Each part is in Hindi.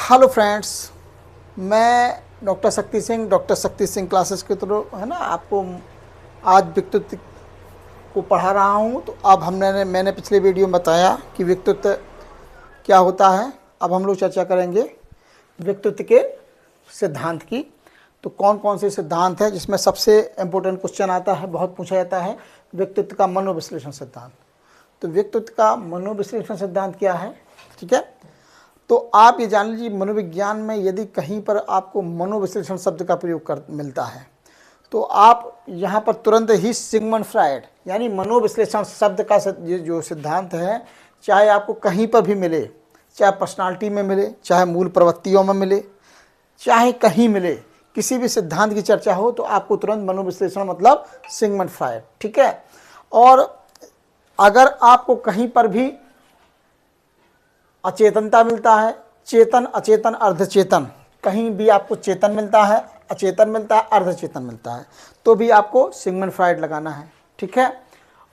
हेलो फ्रेंड्स, मैं डॉक्टर शक्ति सिंह क्लासेस के थ्रू है ना आपको आज व्यक्तित्व को पढ़ा रहा हूँ। तो अब मैंने पिछले वीडियो में बताया कि व्यक्तित्व क्या होता है। अब हम लोग चर्चा करेंगे व्यक्तित्व के सिद्धांत की। तो कौन कौन से सिद्धांत हैं, जिसमें सबसे इम्पोर्टेंट क्वेश्चन आता है, बहुत पूछा जाता है, व्यक्तित्व का मनोविश्लेषण सिद्धांत। तो व्यक्तित्व का मनोविश्लेषण सिद्धांत क्या है, ठीक है। तो आप ये जान लीजिए, मनोविज्ञान में यदि कहीं पर आपको मनोविश्लेषण शब्द का प्रयोग मिलता है तो आप यहाँ पर तुरंत ही सिगमंड फ्रायड यानी मनोविश्लेषण शब्द का जो सिद्धांत है, चाहे आपको कहीं पर भी मिले, चाहे पर्सनालिटी में मिले, चाहे मूल प्रवृत्तियों में मिले, चाहे कहीं मिले, किसी भी सिद्धांत की चर्चा हो तो आपको तुरंत मनोविश्लेषण मतलब सिगमंड फ्रायड, ठीक है। और अगर आपको कहीं पर भी अचेतनता मिलता है, चेतन, अचेतन, अर्धचेतन, कहीं भी आपको चेतन मिलता है, अचेतन मिलता है, अर्धचेतन मिलता है, तो भी आपको सिगमंड फ्रायड लगाना है, ठीक है।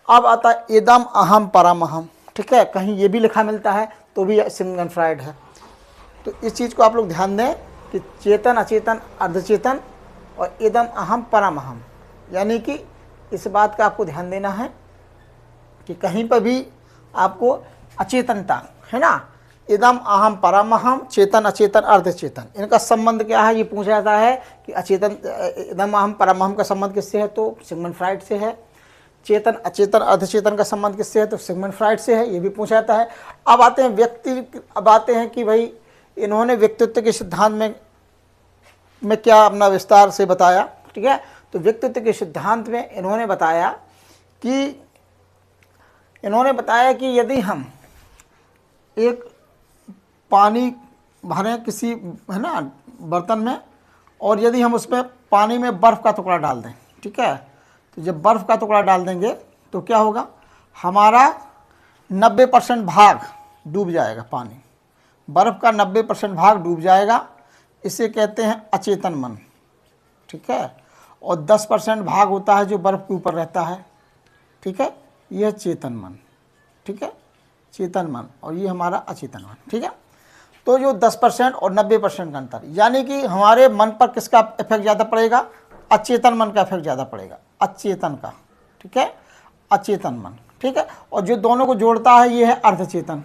अब आता है इदम अहम परम अहम, ठीक है, कहीं ये भी लिखा मिलता है तो भी सिगमंड फ्रायड है। तो इस चीज़ को आप लोग ध्यान दें कि चेतन, अचेतन, अर्धचेतन और इदम अहम परम अहम, यानी कि इस बात का आपको ध्यान देना है कि कहीं पर भी आपको अचेतनता है ना, इदम अहम परम अहम, चेतन, अचेतन, अर्धचेतन, इनका संबंध क्या है ये पूछा जाता है कि अचेतन, इदम अहम परम अहम का संबंध किससे है तो सिगमंड फ्रायड से है। चेतन, अचेतन, अर्धचेतन का संबंध किससे है तो सिगमंड फ्रायड से है, ये भी पूछा जाता है। अब आते हैं कि भाई इन्होंने व्यक्तित्व के सिद्धांत में क्या अपना विस्तार से बताया, ठीक है। तो व्यक्तित्व के सिद्धांत में इन्होंने बताया कि यदि हम एक पानी भरें किसी है ना बर्तन में, और यदि हम उसमें पानी में बर्फ़ का टुकड़ा डाल दें, ठीक है, तो जब बर्फ़ का टुकड़ा डाल देंगे तो क्या होगा, हमारा 90% भाग डूब जाएगा, पानी, बर्फ़ का 90% भाग डूब जाएगा। इसे कहते हैं अचेतन मन, ठीक है। और 10% भाग होता है जो बर्फ़ के ऊपर रहता है, ठीक है, यह चेतन मन, ठीक है, चेतन मन, और ये हमारा अचेतन मन, ठीक है। तो जो 10% और 90% का अंतर, यानी कि हमारे मन पर किसका इफेक्ट ज़्यादा पड़ेगा, अचेतन मन का इफेक्ट ज़्यादा पड़ेगा, अचेतन का, ठीक है, अचेतन मन, ठीक है। और जो दोनों को जोड़ता है ये है अर्धचेतन,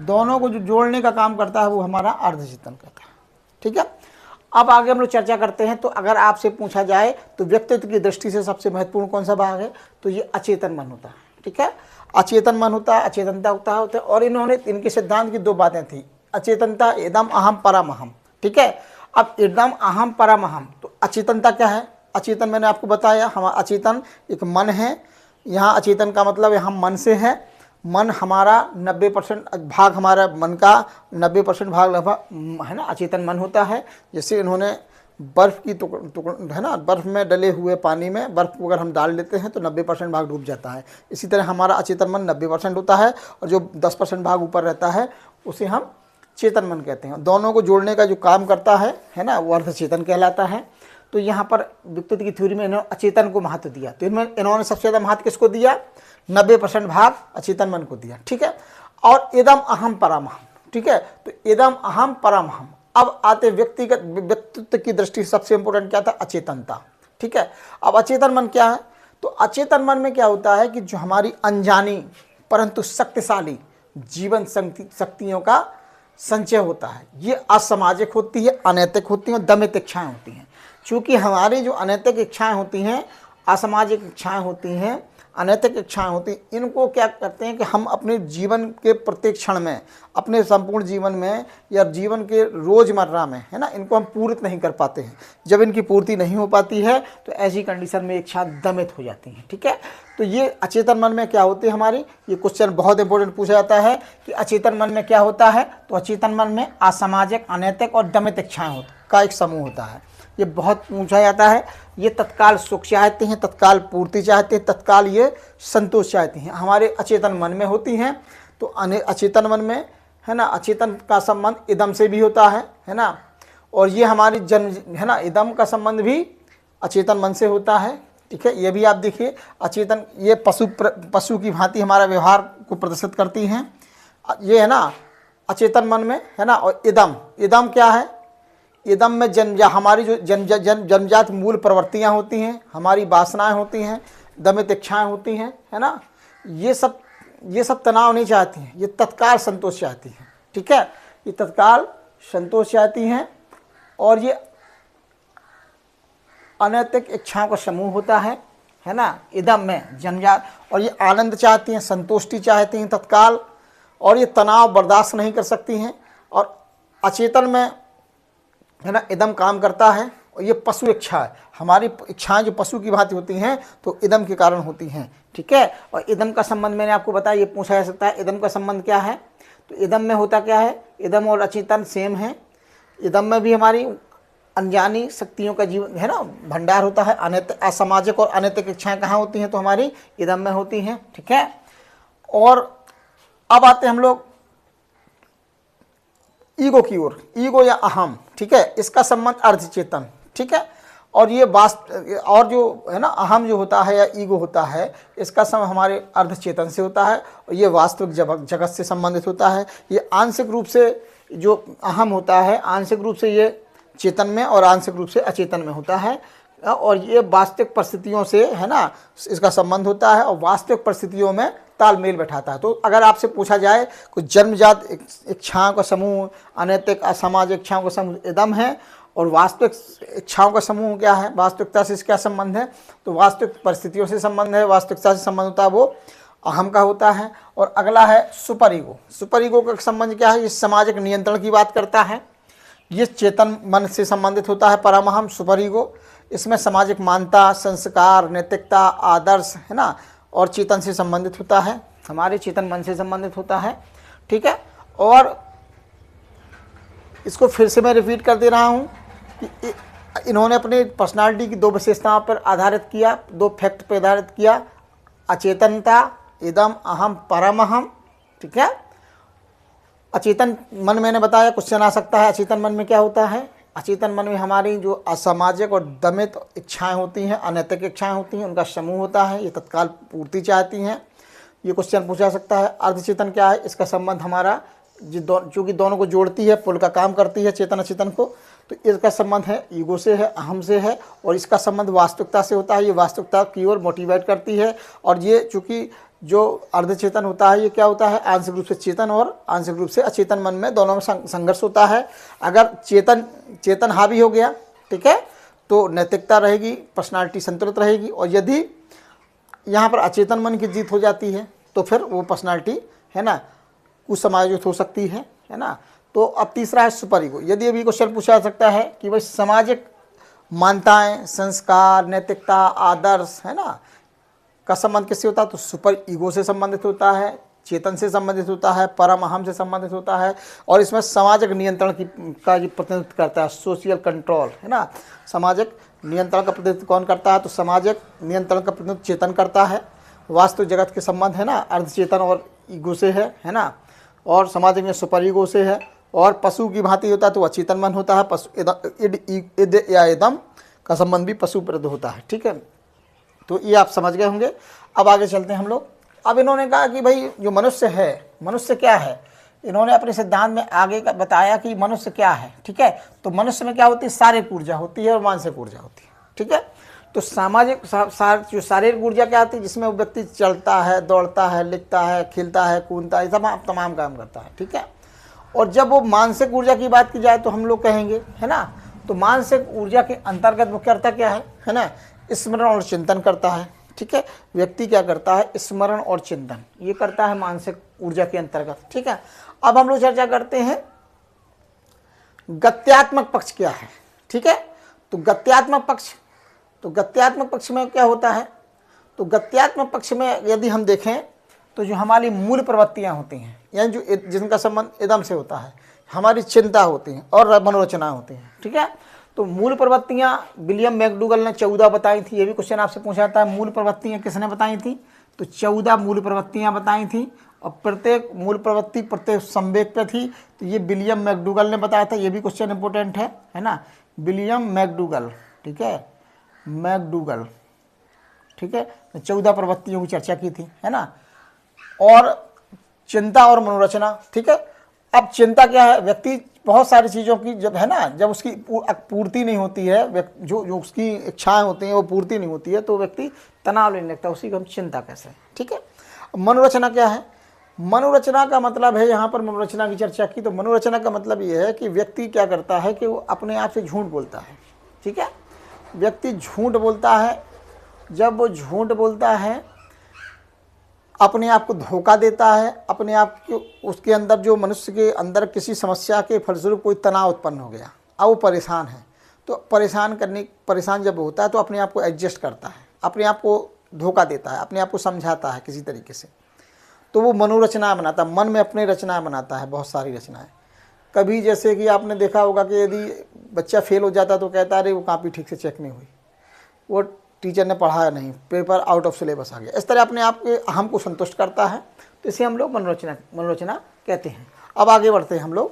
दोनों को जो जोड़ने का काम करता है वो हमारा अर्धचेतन करता है, ठीक है। अब आगे हम लोग चर्चा करते हैं। तो अगर आपसे पूछा जाए तो व्यक्तित्व की दृष्टि से सबसे महत्वपूर्ण कौन सा भाग है, तो ये अचेतन मन होता है, ठीक है, अचेतन मन होता है, अचेतनता होता है। और इनके सिद्धांत की दो बातें थी, अचेतनता, इदम अहम परम अहम, ठीक है। अब इदम अहम परम अहम, तो अचेतनता क्या है, अचेतन मैंने आपको बताया, हम अचेतन एक मन है, यहाँ अचेतन का मतलब यहाँ मन से है, मन हमारा 90% भाग, हमारा मन का 90% भाग लगभग है ना अचेतन मन होता है। जैसे इन्होंने बर्फ़ की टुकड़ा है ना, बर्फ़ में डले हुए पानी में बर्फ़ को अगर हम डाल लेते हैं तो 90% भाग डूब जाता है। इसी तरह हमारा अचेतन मन 90% होता है, और जो 10% भाग ऊपर रहता है उसे हम चेतन मन कहते हैं। दोनों को जोड़ने का जो काम करता है ना, वो अर्धचेतन कहलाता है। तो यहाँ पर व्यक्तित्व की थ्योरी में इन्होंने अचेतन को महत्व दिया। तो इन्होंने सबसे ज़्यादा महत्व किसको दिया, 90% भाग अचेतन मन को दिया, ठीक है। और इदम अहम परम अहम, ठीक है, तो इदम अहम परम अहम। अब आते व्यक्तित्व की दृष्टि से सबसे इंपॉर्टेंट क्या था, अचेतनता, ठीक है। अब अचेतन मन क्या है, तो अचेतन मन में क्या होता है कि जो हमारी अनजानी परंतु शक्तिशाली जीवन शक्तियों का संचय होता है, ये असामाजिक होती है, अनैतिक होती हैं और दमित इच्छाएँ होती हैं। चूँकि हमारी जो अनैतिक इच्छाएँ होती हैं, असामाजिक इच्छाएँ होती हैं, अनैतिक इच्छाएँ होती, इनको क्या करते हैं कि हम अपने जीवन के प्रत्येक क्षण में, अपने संपूर्ण जीवन में या जीवन के रोज़मर्रा में है ना, इनको हम पूरित नहीं कर पाते हैं। जब इनकी पूर्ति नहीं हो पाती है तो ऐसी कंडीशन में इच्छा दमित हो जाती है, ठीक है। तो ये अचेतन मन में क्या होती है हमारी, ये क्वेश्चन बहुत इंपॉर्टेंट पूछा जाता है कि अचेतन मन में क्या होता है। तो अचेतन मन में असामाजिक, अनैतिक और दमित इच्छाएँ का एक समूह होता है। ये बहुत पूछा जाता है। ये तत्काल सुख चाहते हैं, तत्काल पूर्ति चाहते हैं, तत्काल ये संतोष चाहते हैं, हमारे अचेतन मन में होती हैं। तो अचेतन मन में है ना, अचेतन का संबंध इदम से भी होता है ना, और ये हमारी जन्म है ना, इदम का संबंध भी अचेतन मन से होता है, ठीक है। ये भी आप देखिए, अचेतन ये पशु की भांति हमारा व्यवहार को प्रदर्शित करती हैं। ये है ना अचेतन मन में, है ना। और इदम, इदम क्या है? इदम में हमारी जो जन्मजात मूल प्रवृत्तियाँ होती हैं, हमारी वासनाएं होती हैं, दमित इच्छाएँ होती हैं, है ना। ये सब तनाव नहीं चाहती हैं, ये तत्काल संतोष चाहती हैं, ठीक है। ये तत्काल संतोष चाहती हैं और ये अनैतिक इच्छाओं का समूह होता है ना, इदम में जन्मजात। और ये आनंद चाहती हैं, संतुष्टि चाहती हैं तत्काल, और ये तनाव बर्दाश्त नहीं कर सकती हैं। और अचेतन में, है ना, इदम काम करता है। और ये पशु इच्छा है, हमारी इच्छाएं जो पशु की भांति होती हैं तो इदम के कारण होती हैं, ठीक है। और इदम का संबंध मैंने आपको बताया, ये पूछा जा सकता है इदम का संबंध क्या है। तो इदम में होता क्या है, इदम और अचेतन सेम है। इदम में भी हमारी अनजानी शक्तियों का जीवन, है ना, भंडार होता है। असामाजिक और अनैतिक इच्छाएं कहाँ होती हैं? तो हमारी इदम में होती हैं, ठीक है। और अब आते हैं हम लोग ईगो की ओर, ईगो या अहम, ठीक है। इसका संबंध अर्धचेतन, ठीक है। और ये और जो है ना अहम जो होता है या ईगो होता है, इसका संबंध हमारे अर्धचेतन से होता है और ये वास्तविक जगत से संबंधित होता है। ये आंशिक रूप से जो अहम होता है, आंशिक रूप से ये चेतन में और आंशिक रूप से अचेतन में होता है। और ये वास्तविक परिस्थितियों से, है ना, इसका संबंध होता है और वास्तविक परिस्थितियों में तालमेल बैठाता है। तो अगर आपसे पूछा जाए कुछ जन्मजात इच्छाओं का समूह, अनैतिक असामाजिक इच्छाओं का समूह इदम है, और वास्तविक इच्छाओं का समूह क्या है, वास्तविकता से क्या संबंध है? तो वास्तविक परिस्थितियों से संबंध है, वास्तविकता से संबंध होता है वो अहम का होता है। और अगला है सुपर ईगो। सुपर ईगो का संबंध क्या है? ये सामाजिक नियंत्रण की बात करता है। ये चेतन मन से संबंधित होता है, परमहम सुपर ईगो। इसमें सामाजिक मान्यता, संस्कार, नैतिकता, आदर्श, है ना, और चेतन से संबंधित होता है, हमारे चेतन मन से संबंधित होता है, ठीक है। और इसको फिर से मैं रिपीट कर दे रहा हूँ कि इन्होंने अपनी पर्सनालिटी की 2 विशेषताओं पर आधारित किया, 2 फैक्ट पर आधारित किया, अचेतनता, इदम, अहम, परमहम, ठीक है। अचेतन मन मैंने बताया, क्वेश्चन आ सकता है अचेतन मन में क्या होता है। अचेतन मन में हमारी जो असामाजिक और दमित इच्छाएं होती हैं, अनैतिक इच्छाएं होती हैं, उनका समूह होता है, ये तत्काल पूर्ति चाहती हैं। ये क्वेश्चन पूछा सकता है। अर्धचेतन क्या है? इसका संबंध हमारा चूँकि दोनों को जोड़ती है, पुल का काम करती है चेतन अचेतन को, तो इसका संबंध है ईगो से है, अहम से है। और इसका संबंध वास्तविकता से होता है, ये वास्तविकता की ओर मोटिवेट करती है। और ये चूँकि जो अर्धचेतन होता है, ये क्या होता है? आंशिक रूप से चेतन और आंशिक रूप से अचेतन मन में, दोनों में संघर्ष होता है। अगर चेतन हावी हो गया, ठीक है, तो नैतिकता रहेगी, पर्सनालिटी संतुलित रहेगी। और यदि यहाँ पर अचेतन मन की जीत हो जाती है तो फिर वो पर्सनालिटी, है ना, कुसमायोजित हो सकती है ना। तो अब तीसरा है सुपर ईगो। यदि अभी क्वेश्चन पूछा जा सकता है कि भाई सामाजिक मान्यताएं, संस्कार, नैतिकता, आदर्श, है ना, का संबंध किससे होता है? तो सुपर ईगो से संबंधित होता है, चेतन से संबंधित होता है, परम अहम से संबंधित होता है। और इसमें सामाजिक नियंत्रण का ये प्रतिनिधित्व करता है, सोशल कंट्रोल, है ना। सामाजिक नियंत्रण का प्रतिनिधित्व कौन करता है? तो सामाजिक नियंत्रण का प्रतिनिधित्व चेतन करता है। वास्तविक जगत के संबंध, है ना, अर्धचेतन और ईगो से है ना। और सामाजिक में सुपर ईगो से है। और पशु की भांति होता है तो अचेतन मन होता है। पशु इद या इदम का संबंध भी पशु प्रद होता है, ठीक है। तो ये आप समझ गए होंगे। अब आगे चलते हैं हम लोग। अब इन्होंने कहा कि भाई जो मनुष्य है, मनुष्य क्या है? इन्होंने अपने सिद्धांत में आगे का बताया कि मनुष्य क्या है, ठीक है। तो मनुष्य में क्या होती है? शारीरिक ऊर्जा होती है और मानसिक ऊर्जा होती है, ठीक है। तो सामाजिक जो शारीरिक ऊर्जा क्या आती है? जिसमें वो व्यक्ति चलता है, दौड़ता है, लिखता है, खेलता है, कूदता है, तमाम काम करता है, ठीक है। और जब वो मानसिक ऊर्जा की बात की जाए तो हम लोग कहेंगे, है ना, तो मानसिक ऊर्जा के अंतर्गत वो करता क्या है ना, स्मरण और चिंतन करता है, ठीक है। व्यक्ति क्या करता है? स्मरण और चिंतन ये करता है मानसिक ऊर्जा के अंतर्गत, ठीक है। अब हम लोग चर्चा करते हैं गत्यात्मक पक्ष क्या है, ठीक है। तो गत्यात्मक पक्ष में क्या होता है? तो गत्यात्मक पक्ष में यदि हम देखें तो जो हमारी मूल प्रवृत्तियां होती हैं, यानी जो जिनका संबंध इदम से होता है, हमारी चिंता होती हैं और मनोरचना होती हैं, ठीक है। तो मूल प्रवृत्तियां विलियम मैकडूगल ने 14 बताई थी। ये भी क्वेश्चन आपसे पूछा जाता है, मूल प्रवृत्तियां किसने बताई थी? तो 14 मूल प्रवृत्तियां बताई थी और प्रत्येक मूल प्रवृत्ति प्रत्येक संवेग पे थी। तो ये विलियम मैकडूगल ने बताया था। ये भी क्वेश्चन इंपॉर्टेंट है ना, विलियम मैकडूगल, ठीक है, मैकडूगल, ठीक है। 14 प्रवृत्तियों की चर्चा की थी, है ना। और चिंता और मनोरचना, ठीक है। अब चिंता क्या है, व्यक्ति बहुत सारी चीज़ों की जब है ना, जब उसकी पूर्ति नहीं होती है, जो जो उसकी इच्छाएं होती हैं वो पूर्ति नहीं होती है, तो व्यक्ति तनाव लेने लगता है, उसी को हम चिंता कहते हैं। ठीक है। मनोरचना क्या है? मनोरचना का मतलब है, यहाँ पर मनोरचना की चर्चा की तो मनोरचना का मतलब ये है कि व्यक्ति क्या करता है कि वो अपने आप से झूठ बोलता है। ठीक है। व्यक्ति झूठ बोलता है, जब वो झूठ बोलता है अपने आप को धोखा देता है, अपने आप को, उसके अंदर जो मनुष्य के अंदर किसी समस्या के फलस्वरूप कोई तनाव उत्पन्न हो गया, अब वो परेशान है, तो परेशान जब होता है तो अपने आप को एडजस्ट करता है, अपने आप को धोखा देता है, अपने आप को समझाता है किसी तरीके से, तो वो मनोरचना बनाता है, मन में अपनी रचनाएं बनाता है, बहुत सारी रचनाएं। कभी जैसे कि आपने देखा होगा कि यदि बच्चा फेल हो जाता तो कहता है अरे वो कॉपी ठीक से चेक नहीं हुई, वो टीचर ने पढ़ाया नहीं, पेपर आउट ऑफ सिलेबस आ गया। इस तरह अपने आप के अहम को संतुष्ट करता है, तो इसे हम लोग मनोरचना कहते हैं। अब आगे बढ़ते हैं हम लोग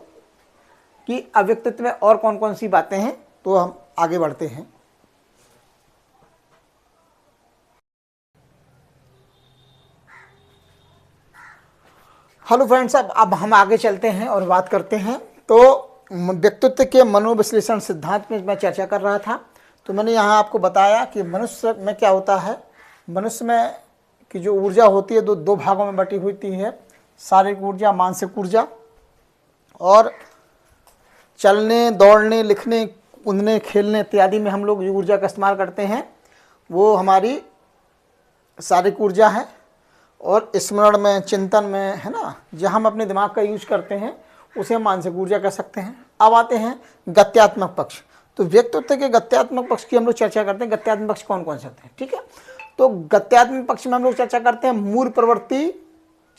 कि अव्यक्तित्व में और कौन कौन सी बातें हैं, तो हम आगे बढ़ते हैं। हेलो फ्रेंड्स, अब हम आगे चलते हैं और बात करते हैं। तो व्यक्तित्व के मनोविश्लेषण सिद्धांत में मैं चर्चा कर रहा था, तो मैंने यहाँ आपको बताया कि मनुष्य में क्या होता है, मनुष्य में की जो ऊर्जा होती है दो भागों में बटी हुई है, शारीरिक ऊर्जा, मानसिक ऊर्जा। और चलने, दौड़ने, लिखने, कूदने, खेलने इत्यादि में हम लोग जो ऊर्जा का इस्तेमाल करते हैं वो हमारी शारीरिक ऊर्जा है। और स्मरण में, चिंतन में, है ना, जहाँ हम अपने दिमाग का यूज करते हैं उसे हम मानसिक ऊर्जा कह सकते हैं। अब आते हैं गत्यात्मक पक्ष। तो व्यक्तित्व के गत्यात्मक पक्ष की हम लोग चर्चा करते हैं। गत्यात्मक पक्ष कौन कौन से होते हैं? ठीक है। तो गत्यात्मक पक्ष में हम लोग चर्चा करते हैं मूल प्रवृत्ति,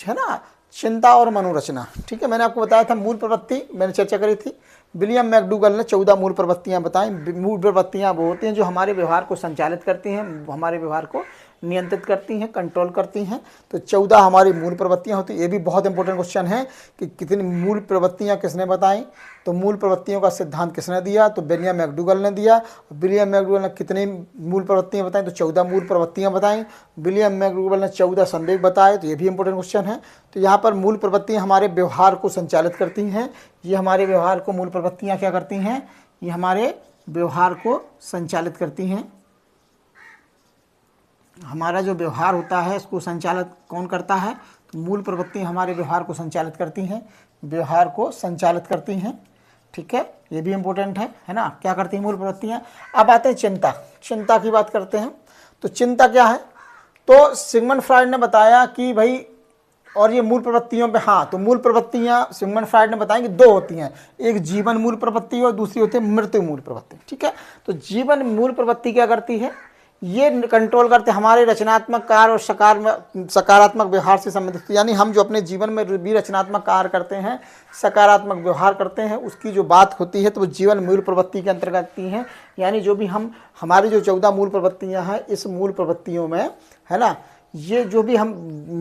है ना, चिंता और मनोरचना। ठीक है। मैंने आपको बताया था मूल प्रवृत्ति, मैंने चर्चा करी थी। विलियम मैकडूगल ने 14 मूल प्रवृत्तियां बताई। मूल प्रवृत्तियां वो होती हैं जो हमारे व्यवहार को संचालित करती हैं, हमारे व्यवहार को नियंत्रित करती हैं, कंट्रोल करती हैं। तो 14 हमारी मूल प्रवृत्तियां होती हैं। ये भी बहुत इंपॉर्टेंट क्वेश्चन है कि कितनी मूल प्रवृत्तियां किसने बताई। तो मूल प्रवृत्तियों का सिद्धांत किसने दिया? तो विलियम मैकडूगल ने दिया। विलियम मैकडूगल ने कितनी मूल प्रवृत्तियां बताई? तो 14 मूल प्रवृत्तियां बताई। विलियम मैकडूगल ने 14 संवेग बताए, तो ये भी इंपॉर्टेंट क्वेश्चन है। तो यहाँ पर मूल प्रवृत्तियां हमारे व्यवहार को संचालित करती हैं। ये हमारे व्यवहार को, मूल प्रवृत्तियां क्या करती हैं? ये हमारे व्यवहार को संचालित करती हैं। हमारा जो व्यवहार होता है इसको संचालित कौन करता है? तो मूल प्रवृत्ति हमारे व्यवहार को संचालित करती हैं, व्यवहार को संचालित करती हैं। ठीक है, ये भी इम्पोर्टेंट है ना, क्या करती हैं मूल प्रवृत्तियाँ। अब आते हैं चिंता। चिंता की बात करते हैं। तो चिंता क्या है? तो सिगमंड फ्रॉइड ने बताया कि भाई, और ये मूल प्रवृत्तियों पे, हाँ, तो मूल प्रवृत्तियाँ सिगमंड फ्रॉइड ने बताई कि 2 होती हैं, एक जीवन मूल प्रवृत्ति और दूसरी होती है मृत्यु मूल प्रवृत्ति। ठीक है। तो जीवन मूल प्रवृत्ति क्या करती है? ये कंट्रोल करते हमारे रचनात्मक कार्य और सकारात्मक व्यवहार से संबंधित। यानी हम जो अपने जीवन में भी रचनात्मक कार्य करते हैं, सकारात्मक व्यवहार करते हैं, उसकी जो बात होती है तो वो जीवन मूल प्रवृत्ति के अंतर्गत आती हैं। यानी जो भी हमारी जो 14 मूल प्रवृत्तियां हैं, इस मूल प्रवृत्तियों में, है ना, ये जो भी हम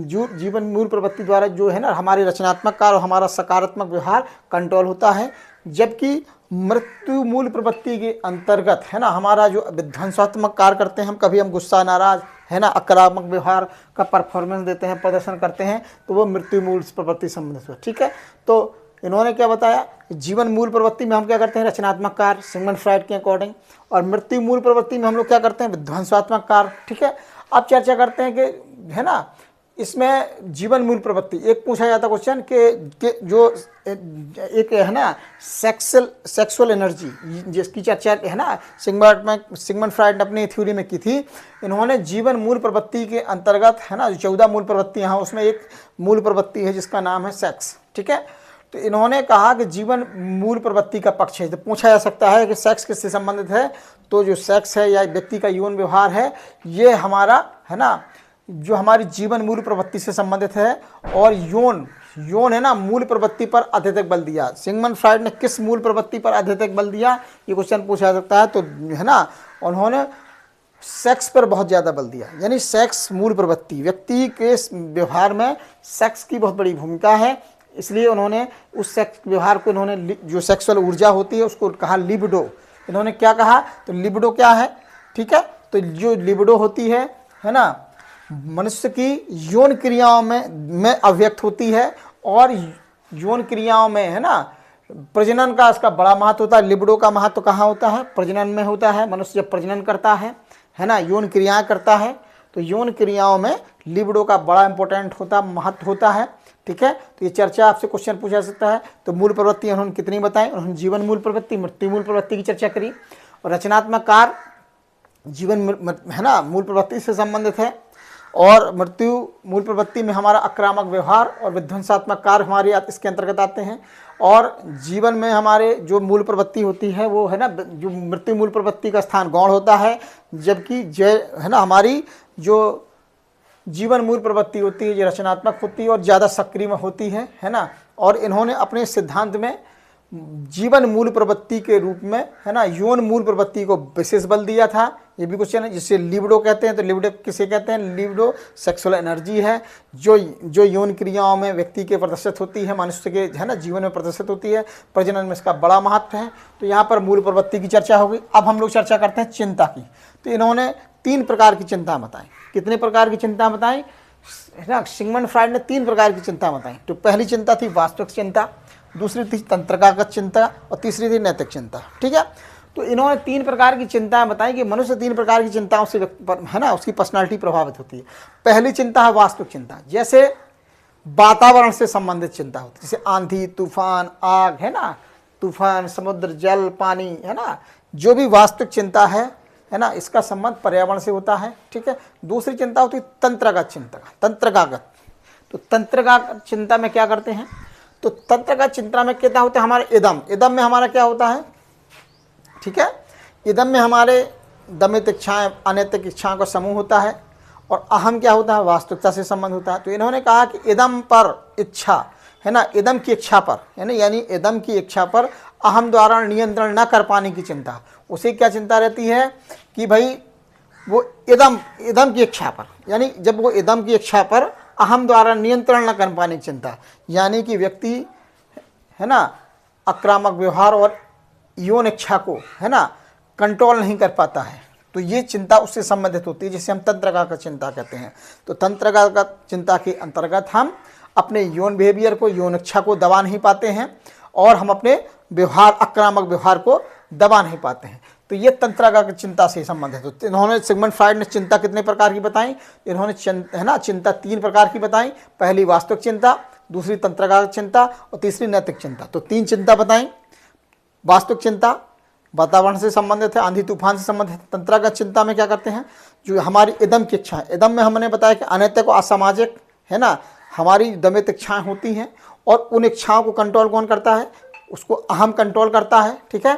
जो जीवन मूल प्रवृत्ति द्वारा जो है ना हमारे रचनात्मक कार्य और हमारा सकारात्मक व्यवहार कंट्रोल होता है। जबकि मृत्यु मूल प्रवृत्ति के अंतर्गत, है ना, हमारा जो विध्वंसात्मक कार्य करते हैं हम, कभी हम गुस्सा, नाराज, है ना, आक्रामक व्यवहार का परफॉर्मेंस देते हैं, प्रदर्शन करते हैं, तो वो मृत्यु मूल प्रवृत्ति संबंधित है। ठीक है। तो इन्होंने क्या बताया? जीवन मूल प्रवृत्ति में हम क्या करते हैं? रचनात्मक कार्य, सिगमंड फ्रॉइड के अकॉर्डिंग। और मृत्यु मूल प्रवृत्ति में हम लोग क्या करते हैं? विध्वंसात्मक कार्य। ठीक है। अब चर्चा करते हैं कि, है ना, इसमें जीवन मूल प्रवृत्ति, एक पूछा जाता क्वेश्चन कि जो एक है ना सेक्सुअल एनर्जी, जिसकी चर्चा, है ना, सिगमंड फ्रॉइड ने अपनी थ्योरी में की थी। इन्होंने जीवन मूल प्रवृत्ति के अंतर्गत, है ना, जो 14 मूल प्रवृत्तियां हैं उसमें एक मूल प्रवृत्ति है जिसका नाम है सेक्स। ठीक है। तो इन्होंने कहा कि जीवन मूल प्रवृत्ति का पक्ष है। तो पूछा जा सकता है कि सेक्स किससे संबंधित है? तो जो सेक्स है या व्यक्ति का यौन व्यवहार है, ये हमारा, है ना, जो हमारी जीवन मूल प्रवृत्ति से संबंधित है। और यौन है ना, मूल प्रवृत्ति पर अत्यधिक बल दिया। सिगमंड फ्रॉइड ने किस मूल प्रवृत्ति पर अत्यधिक बल दिया, ये क्वेश्चन पूछा जा सकता है। तो, है ना, उन्होंने सेक्स पर बहुत ज़्यादा बल दिया। यानी सेक्स मूल प्रवृत्ति, व्यक्ति के व्यवहार में सेक्स की बहुत बड़ी भूमिका है। इसलिए उन्होंने उस सेक्स व्यवहार को, इन्होंने जो सेक्सुअल ऊर्जा होती है उसको कहा लिबिडो। इन्होंने क्या कहा? तो लिबिडो क्या है? ठीक है। तो जो लिबिडो होती है ना, मनुष्य की यौन क्रियाओं में अव्यक्त होती है। और यौन क्रियाओं में, है ना, प्रजनन का इसका बड़ा महत्व होता है। लिबिडो का महत्व कहाँ होता है? प्रजनन में होता है। मनुष्य जब प्रजनन करता है ना, यौन क्रियाएं करता है, तो यौन क्रियाओं में लिबिडो का बड़ा इंपॉर्टेंट होता, महत्व होता है। ठीक है, तो ये चर्चा आपसे क्वेश्चन पूछा सकता है। तो मूल प्रवृत्ति उन्होंने कितनी बताई? उन्होंने जीवन मूल प्रवृत्ति, मृत्यु मूल प्रवृत्ति की चर्चा करी। और रचनात्मक कार्य जीवन, है ना, मूल प्रवृत्ति से संबंधित है, और मृत्यु मूल प्रवृत्ति में हमारा आक्रामक व्यवहार और विध्वंसात्मक कार्य हमारे इसके अंतर्गत आते हैं। और जीवन में हमारे जो मूल प्रवृत्ति होती है वो, है ना, जो मृत्यु मूल प्रवृत्ति का स्थान गौण होता है, जबकि है ना, हमारी जो जीवन मूल प्रवृत्ति होती है ये रचनात्मक होती है और ज़्यादा सक्रिय में होती है ना। और इन्होंने अपने सिद्धांत में जीवन मूल प्रवृत्ति के रूप में, है ना, यौन मूल प्रवृत्ति को विशेष बल दिया था। ये भी क्वेश्चन है, जिसे लिबिडो कहते हैं। तो लिबिडो किसे कहते हैं? लिबिडो सेक्सुअल एनर्जी है जो यौन क्रियाओं में व्यक्ति के प्रदर्शित होती है, मनुष्य के, है ना, जीवन में प्रदर्शित होती है। प्रजनन में इसका बड़ा महत्व है। तो यहाँ पर मूल प्रवृत्ति की चर्चा होगी। अब हम लोग चर्चा करते हैं चिंता की। तो इन्होंने 3 प्रकार की चिंता बताई। कितने प्रकार की चिंता बताई? है ना, सिगमंड फ्राइड ने 3 प्रकार की चिंता बताई। तो पहली चिंता थी वास्तविक चिंता, दूसरी थी तंत्रगागत चिंता, और तीसरी थी नैतिक चिंता। ठीक है, तो इन्होंने 3 प्रकार की चिंताएं बताई कि मनुष्य 3 प्रकार की चिंताओं से, है ना, उसकी पर्सनालिटी प्रभावित होती है। पहली चिंता है वास्तविक चिंता, जैसे वातावरण से संबंधित चिंता होती है, जैसे आंधी, तूफान, आग, है ना, तूफान, समुद्र, जल, पानी, है ना, जो भी वास्तविक चिंता है ना, इसका संबंध पर्यावरण से होता है। ठीक है, दूसरी चिंता होती है तंत्रगागत चिंता। तंत्रगागत, तो तंत्रगागत चिंता में क्या करते हैं? तो तंत्रगागत चिंता में क्या होता है? हमारे इदम में हमारा क्या होता है? ठीक है, इदम में हमारे दमित इच्छाएं, अनैतिक इच्छाओं का समूह होता है, और अहम क्या होता है? वास्तविकता से संबंध होता है। तो इन्होंने कहा कि इदम पर इच्छा, है ना, इदम की इच्छा पर, है ना, यानी इदम की इच्छा पर अहम द्वारा नियंत्रण न कर पाने की चिंता, उसे क्या चिंता रहती है कि भाई वो इदम की इच्छा पर, यानी जब वो इदम की इच्छा पर अहम द्वारा नियंत्रण न कर पाने की चिंता, यानी कि व्यक्ति, है ना, आक्रामक व्यवहार और यौन इच्छा को, है ना, कंट्रोल नहीं कर पाता है, तो ये चिंता उससे संबंधित होती है, जिसे हम तंत्रगागत चिंता कहते हैं। तो तंत्रगागत चिंता के अंतर्गत हम अपने यौन बिहेवियर को, यौन इच्छा को दबा नहीं पाते हैं, और हम अपने व्यवहार, आक्रामक व्यवहार को दबा नहीं पाते हैं। तो ये तंत्रगागत चिंता से संबंधित होती है। इन्होंने, सिगमंड फ्राइड ने चिंता कितने प्रकार की बताई? इन्होंने है ना, चिंता 3 प्रकार की बताई। पहली वास्तविक चिंता, दूसरी तंत्रगागत चिंता, और तीसरी नैतिक चिंता। तो 3 चिंता बताई। वास्तविक चिंता वातावरण से संबंधित है, आंधी तूफान से संबंधित है। तंत्रगागत चिंता में क्या करते हैं? जो हमारी इदम की इच्छा है, इदम में हमने बताया कि अनैतिक और असामाजिक, है ना, हमारी दमित इच्छाएं होती हैं, और उन इच्छाओं को कंट्रोल कौन करता है? उसको अहम कंट्रोल करता है। ठीक है,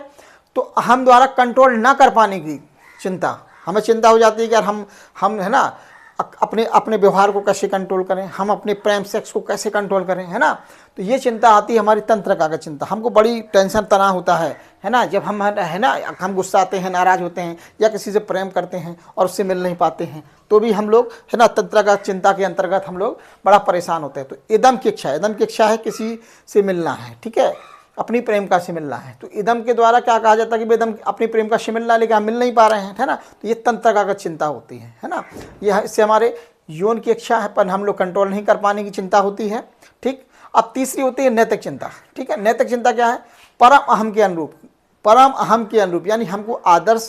तो अहम द्वारा कंट्रोल ना कर पाने की चिंता, हमें चिंता हो जाती है कि यार हम है ना, अपने व्यवहार को कैसे कंट्रोल करें, हम अपने प्रेम सेक्स को कैसे कंट्रोल करें, है ना। तो ये चिंता आती है हमारी तंत्रगागत चिंता। हमको बड़ी टेंशन तनाव होता है ना, जब हम, है ना, हम गुस्साते हैं, नाराज़ होते हैं, या किसी से प्रेम करते हैं और उससे मिल नहीं पाते हैं, तो भी हम लोग, है ना, तंत्रगागत चिंता के अंतर्गत हम लोग बड़ा परेशान होते हैं। तो इदम की इच्छा है किसी से मिलना है, ठीक है, अपनी प्रेमिका से मिलना है, तो इदम के द्वारा क्या कहा जाता है कि इदम अपनी प्रेमिका से मिलना, लेकिन हम मिल नहीं पा रहे हैं, है ना। तो ये तंत्रगागत चिंता होती है ना। यह इससे हमारे यौन की इच्छा है पर हम लोग कंट्रोल नहीं कर पाने की चिंता होती है। ठीक, अब तीसरी होती है नैतिक चिंता। ठीक है, नैतिक चिंता क्या है? परम अहम के अनुरूप, परम अहम के अनुरूप, यानी हमको आदर्श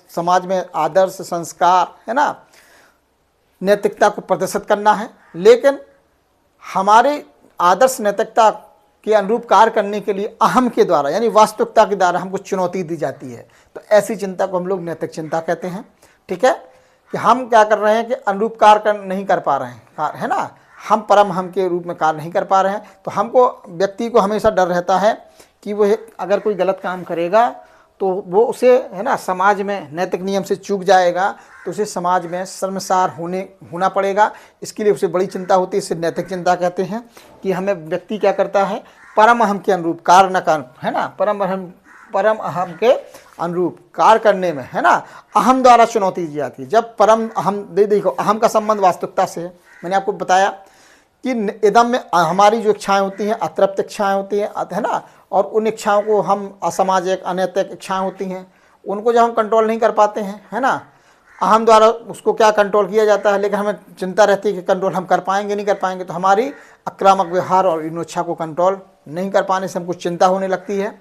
समाज में आदर्श संस्कार, है ना, नैतिकता को प्रदर्शित करना है, लेकिन हमारे आदर्श नैतिकता के अनुरूप कार्य करने के लिए अहम के द्वारा, यानी वास्तविकता के द्वारा हमको चुनौती दी जाती है। तो ऐसी चिंता को हम लोग नैतिक चिंता कहते हैं। ठीक है, कि हम क्या कर रहे हैं कि अनुरूप कार्य नहीं कर पा रहे हैं, है ना, हम परम हम के रूप में कार्य नहीं कर पा रहे हैं। तो हमको, व्यक्ति को हमेशा डर रहता है कि वो अगर कोई गलत काम करेगा तो वो उसे, है ना, समाज में नैतिक नियम से चूक जाएगा, तो उसे समाज में शर्मसार होना पड़ेगा। इसके लिए उसे बड़ी चिंता होती है, इसे नैतिक चिंता कहते हैं। कि हमें व्यक्ति क्या करता है, परम अहम के अनुरूप कार्य न कर, है ना, परम अहम के अनुरूप कार्य करने में, है ना, अहम द्वारा चुनौती दी जाती है। जब परम अहम, देखो अहम का संबंध वास्तविकता से है। मैंने आपको बताया कि इदम में हमारी जो इच्छाएं होती हैं, अतृप्त इच्छाएं होती हैं, है ना, और उन इच्छाओं को हम असामाजिक, अनैतिक इच्छाएं होती हैं, उनको जब हम कंट्रोल नहीं कर पाते हैं, है ना, अहम द्वारा उसको क्या कंट्रोल किया जाता है, लेकिन हमें चिंता रहती है कि कंट्रोल हम कर पाएंगे नहीं कर पाएंगे, तो हमारी आक्रामक व्यवहार और इनोच्छा को कंट्रोल नहीं कर पाने से हमको चिंता होने लगती है।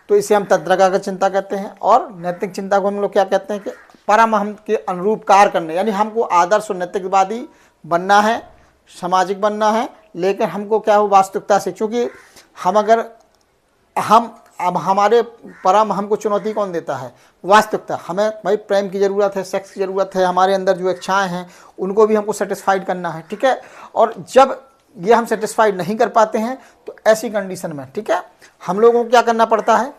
तो इसे हम तद्रगा चिंता कहते हैं। और नैतिक चिंता को हम लोग क्या कहते हैं कि परमहम के अनुरूप कार्य करने, यानी हमको आदर्श और नैतिकवादी बनना है, सामाजिक बनना है, लेकिन हमको क्या हो वास्तविकता से, क्योंकि हम अगर हम अब हमारे परम हमको चुनौती कौन देता है, वास्तविकता। हमें भाई प्रेम की ज़रूरत है, सेक्स की ज़रूरत है, हमारे अंदर जो इच्छाएं हैं उनको भी हमको सेटिस्फाइड करना है, ठीक है। और जब ये हम सेटिस्फाइड नहीं कर पाते हैं तो ऐसी कंडीशन में, ठीक है, हम लोगों को क्या करना पड़ता है,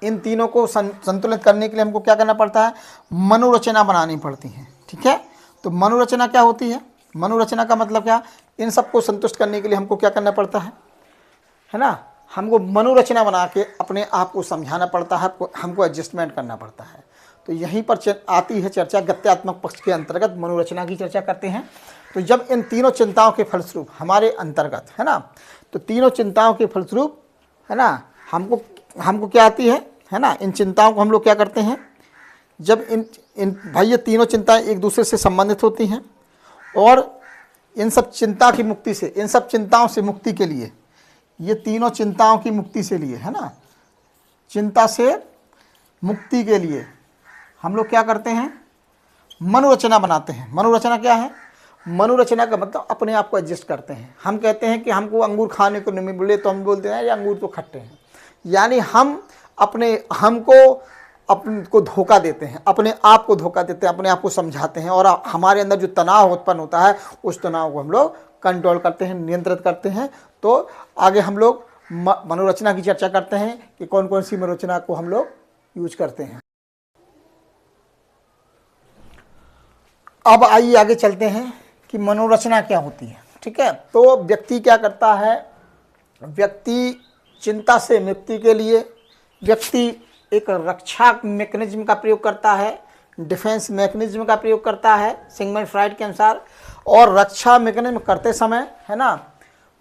इन तीनों को संतुलित करने के लिए हमको क्या करना पड़ता है, मनोरचना बनानी पड़ती है, ठीक है। तो मनोरचना क्या होती है, मनोरचना का मतलब क्या, इन सबको संतुष्ट करने के लिए हमको क्या करना पड़ता है ना, हमको मनोरचना बना के अपने आप को समझाना पड़ता है, हमको एडजस्टमेंट करना पड़ता है। तो यहीं पर आती है चर्चा, गत्यात्मक पक्ष के अंतर्गत मनोरचना की चर्चा करते हैं। तो जब इन तीनों चिंताओं के फलस्वरूप हमारे अंतर्गत, है ना, तो तीनों चिंताओं के फलस्वरूप, है ना, हमको क्या आती है ना, इन चिंताओं को हम लोग क्या करते हैं, जब इन भाई ये तीनों चिंताएं एक दूसरे से संबंधित होती हैं, और इन सब चिंता की मुक्ति से, इन सब चिंताओं से मुक्ति के लिए, ये तीनों चिंताओं की मुक्ति से लिए, है ना, चिंता से मुक्ति के लिए हम लोग क्या करते हैं, मनोरचना बनाते हैं। मनोरचना क्या है, मनोरचना का मतलब अपने आप को एडजस्ट करते हैं। हम कहते हैं कि हमको अंगूर खाने को नहीं मिले तो हम बोलते हैं ये अंगूर तो खट्टे हैं, यानी हम अपने को धोखा देते हैं, अपने आप को धोखा देते हैं, अपने आप को समझाते हैं, और हमारे अंदर जो तनाव उत्पन्न होता है उस तनाव को हम लोग कंट्रोल करते हैं, नियंत्रित करते हैं। तो आगे हम लोग मनोरचना की चर्चा करते हैं कि कौन कौन सी मनोरचना को हम लोग यूज करते हैं। अब आइए आगे चलते हैं कि मनोरचना क्या होती है, ठीक है। तो व्यक्ति क्या करता है, व्यक्ति चिंता से मुक्ति के लिए व्यक्ति एक रक्षा मैकेनिज्म का प्रयोग करता है, डिफेंस मैकेनिज्म का प्रयोग करता है सिगमंड फ्राइड के अनुसार। और रक्षा मैकेनिज्म करते समय, है ना,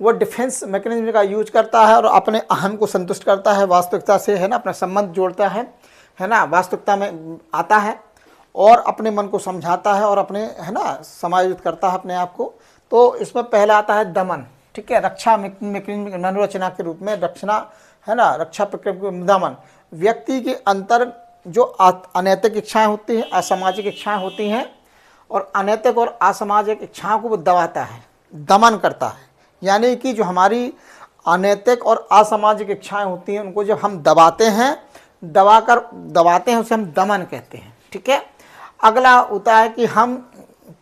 वो डिफेंस मैकेनिज्म का यूज करता है और अपने अहम को संतुष्ट करता है, वास्तविकता से, है ना, अपना संबंध जोड़ता है ना, वास्तविकता में आता है और अपने मन को समझाता है और अपने, है ना, समायोजित करता है अपने आप को। तो इसमें पहला आता है दमन, ठीक है, रक्षा मैकेनिज्म मनोरचना के रूप में रक्षणा, है ना, रक्षा प्रक्रिया दमन। व्यक्ति के अंतर जो अनैतिक इच्छाएं होती हैं, असामाजिक इच्छाएं होती हैं, और अनैतिक और असामाजिक इच्छाओं को वो दबाता है, दमन करता है। यानी कि जो हमारी अनैतिक और असामाजिक इच्छाएं होती हैं उनको जब हम दबाते हैं, दबाते हैं, उसे हम दमन कहते हैं, ठीक है। अगला होता है कि हम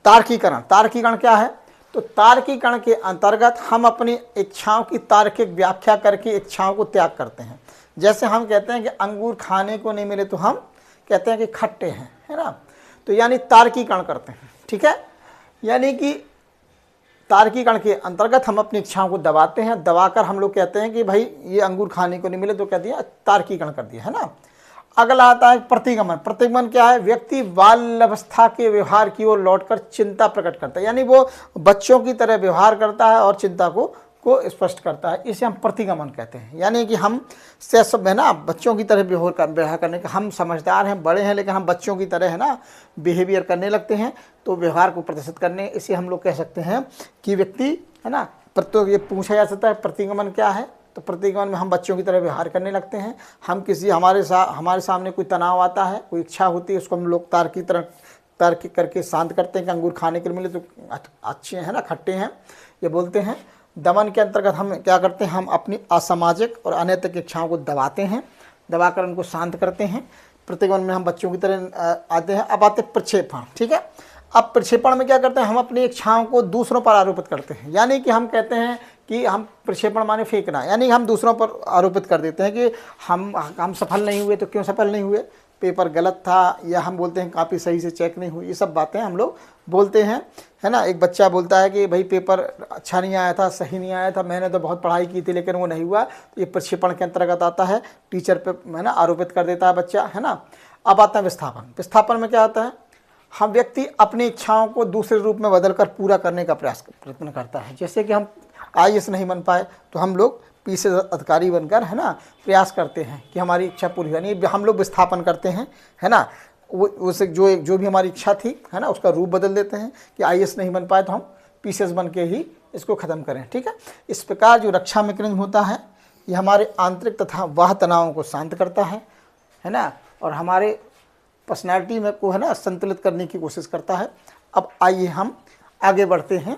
तार्कीकरण क्या है, तो तार्कीकरण के अंतर्गत हम अपनी इच्छाओं की तार्किक व्याख्या करके इच्छाओं को त्याग करते हैं। जैसे हम कहते हैं कि अंगूर खाने को नहीं मिले तो हम कहते हैं कि खट्टे हैं, है ना, तो यानी तार्कीकरण करते हैं, ठीक है। यानी कि तार्कीकरण के अंतर्गत हम अपनी इच्छाओं को दबाते हैं, दबाकर हम लोग कहते हैं कि भाई ये अंगूर खाने को नहीं मिले तो कह दिया तार्कीकरण कर दिया, है ना। अगला आता है प्रतिगमन। प्रतिगमन क्या है, व्यक्ति बाल्यावस्था के व्यवहार की ओर लौटकर चिंता प्रकट करता है, यानी वो बच्चों की तरह व्यवहार करता है और चिंता को स्पष्ट करता है, इसे हम प्रतिगमन कहते हैं। यानी कि हम से सब, है ना, बच्चों की तरह व्यवहार करने का, हम समझदार हैं, बड़े हैं, लेकिन हम बच्चों की तरह, है ना, बिहेवियर करने लगते हैं, तो व्यवहार को प्रदर्शित करने, इसे हम लोग कह सकते हैं कि व्यक्ति, है ना, ये पूछा जा सकता है प्रतिगमन क्या है, तो प्रतिगमन में हम बच्चों की तरह व्यवहार करने लगते हैं। हम किसी हमारे सामने कोई तनाव आता है, कोई इच्छा होती है, उसको हम लोग तर्क करके शांत करते हैं कि अंगूर खाने के लिए मिले तो अच्छे हैं ना, खट्टे हैं, ये बोलते हैं। दमन के अंतर्गत हम क्या करते हैं, हम अपनी असामाजिक और अनैतिक इच्छाओं को दबाते हैं, दबाकर उनको शांत करते हैं। प्रतिगमन में हम बच्चों की तरह आते हैं। अब आते प्रक्षेपण, ठीक है। अब प्रक्षेपण में क्या करते हैं, हम अपनी इच्छाओं को दूसरों पर आरोपित करते हैं, यानी कि हम कहते हैं कि हम प्रक्षेपण माने फेंकना, यानी हम दूसरों पर आरोपित कर देते हैं कि हम सफल नहीं हुए, तो क्यों सफल नहीं हुए, पेपर गलत था, या हम बोलते हैं काफ़ी सही से चेक नहीं हुई, ये सब बातें हम लोग बोलते हैं, है ना। एक बच्चा बोलता है कि भाई पेपर अच्छा नहीं आया था, सही नहीं आया था, मैंने तो बहुत पढ़ाई की थी लेकिन वो नहीं हुआ, तो ये प्रक्षेपण के अंतर्गत आता है, टीचर पे, है ना, आरोपित कर देता है बच्चा, है ना। अब आता है विस्थापन। विस्थापन में क्या होता है, हम व्यक्ति अपनी इच्छाओं को दूसरे रूप में बदलकर पूरा करने का प्रयत्न करता है। जैसे कि हम IAS नहीं बन पाए तो हम लोग PCS अधिकारी बनकर, है ना, प्रयास करते हैं कि हमारी इच्छा पूरी हो, यानी हम लोग विस्थापन करते हैं, है ना, वो उसे जो भी हमारी इच्छा थी, है ना, उसका रूप बदल देते हैं कि आईएएस नहीं बन पाए तो हम पीसीएस बन के ही इसको ख़त्म करें। ठीक है, इस प्रकार जो रक्षा मैकेनिज्म होता है ये हमारे आंतरिक तथा बाह्य तनावों को शांत करता है ना, और हमारे पर्सनैलिटी में को, है ना, संतुलित करने की कोशिश करता है। अब आइए हम आगे बढ़ते हैं।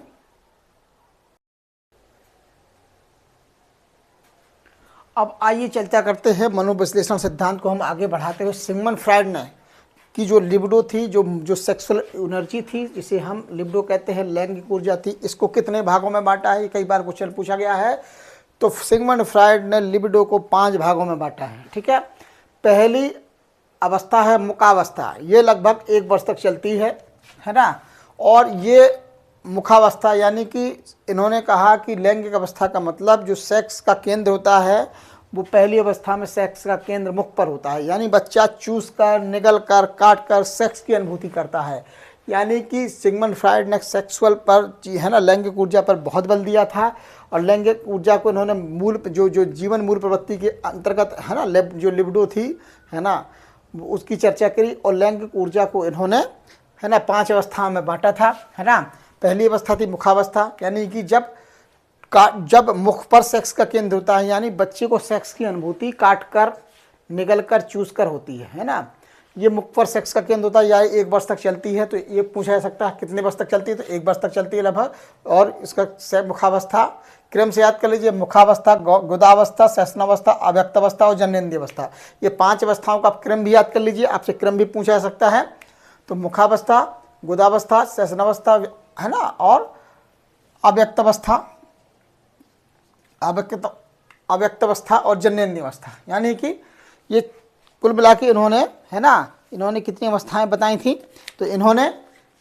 अब आइए चर्चा करते हैं मनोविश्लेषण सिद्धांत को हम आगे बढ़ाते हुए। सिगमंड फ्रायड ने कि जो लिबिडो थी, जो सेक्सुअल एनर्जी थी, जिसे हम लिबिडो कहते हैं, लैंगिक ऊर्जा थी, इसको कितने भागों में बांटा है, कई बार क्वेश्चन पूछा गया है। तो सिगमंड फ्रायड ने लिबिडो को 5 भागों में बांटा है। ठीक है, पहली अवस्था है मुखावस्था, ये लगभग 1 वर्ष तक चलती है ना, और ये मुखावस्था यानी कि इन्होंने कहा कि लैंगिक अवस्था का मतलब जो सेक्स का केंद्र होता है वो पहली अवस्था में सेक्स का केंद्र मुख पर होता है, यानी बच्चा चूस कर, निगल कर, काट कर सेक्स की अनुभूति करता है। यानी कि सिगमंड फ्रायड ने सेक्सुअल पर, है ना, लैंगिक ऊर्जा पर बहुत बल दिया था, और लैंगिक ऊर्जा को इन्होंने मूल जो जीवन मूल प्रवृत्ति के अंतर्गत, है ना, जो लिबिडो थी, है ना, उसकी चर्चा करी, और लैंगिक ऊर्जा को इन्होंने, है ना, 5 अवस्थाओं में बांटा था, है ना। पहली अवस्था थी मुखावस्था, यानी कि जब मुख पर सेक्स का केंद्र होता है, यानी बच्चे को सेक्स की अनुभूति काट कर, निगल कर, चूस कर होती है ना। ये मुख पर सेक्स का केंद्र होता है, या 1 वर्ष तक चलती है। तो ये पूछा जा सकता है कितने वर्ष तक चलती है, तो 1 वर्ष तक चलती है लगभग। और इसका मुखावस्था क्रम से याद कर लीजिए, मुखावस्था, गुदावस्था, सेशनावस्था, अव्यक्तावस्था और जननेंद्रिय अवस्था, ये 5 अवस्थाओं का क्रम भी याद कर लीजिए, आपसे क्रम भी पूछा जा सकता है। तो मुखावस्था, गुदावस्था, सेशनावस्था, है ना, और अव्यक्तावस्था और जननेंद्रिय अवस्था, यानी कि ये कुल मिला के इन्होंने, है ना, इन्होंने कितनी अवस्थाएं बताई थी, तो इन्होंने